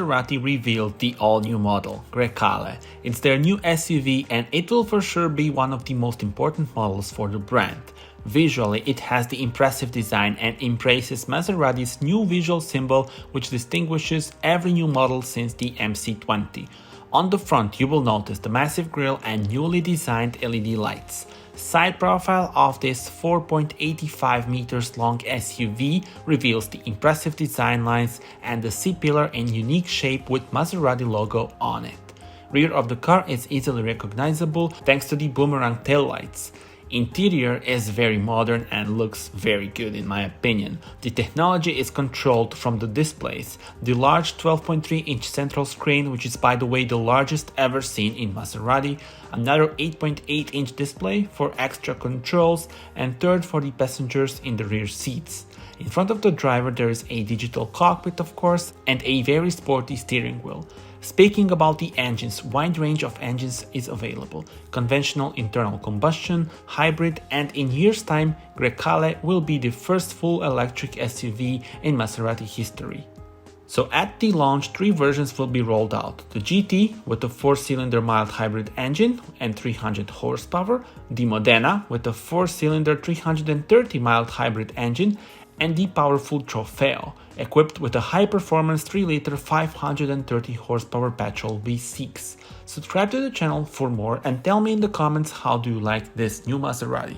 Maserati revealed the all-new model, GRECALE. It's their new SUV and it will for sure be one of the most important models for the brand. Visually, it has the impressive design and embraces Maserati's new visual symbol, which distinguishes every new model since the MC20. On the front, you will notice the massive grille and newly designed LED lights. Side profile of this 4.85 meters long SUV reveals the impressive design lines and the C-pillar in unique shape with Maserati logo on it. Rear of the car is easily recognizable thanks to the boomerang taillights. Interior is very modern and looks very good in my opinion. The technology is controlled from the displays. The large 12.3-inch central screen, which is by the way the largest ever seen in Maserati, another 8.8-inch display for extra controls, and third for the passengers in the rear seats. In front of the driver there is a digital cockpit of course and a very sporty steering wheel. Speaking about the engines, wide range of engines is available. Conventional internal combustion, hybrid, and in years time, GRECALE will be the first full electric SUV in Maserati history. So at the launch, 3 versions will be rolled out. The GT with a 4-cylinder mild hybrid engine and 300 horsepower, the Modena with a 4-cylinder 330 mild hybrid engine, and the powerful Trofeo, equipped with a high-performance 3-liter 530 horsepower petrol V6. Subscribe to the channel for more and tell me in the comments how do you like this new Maserati.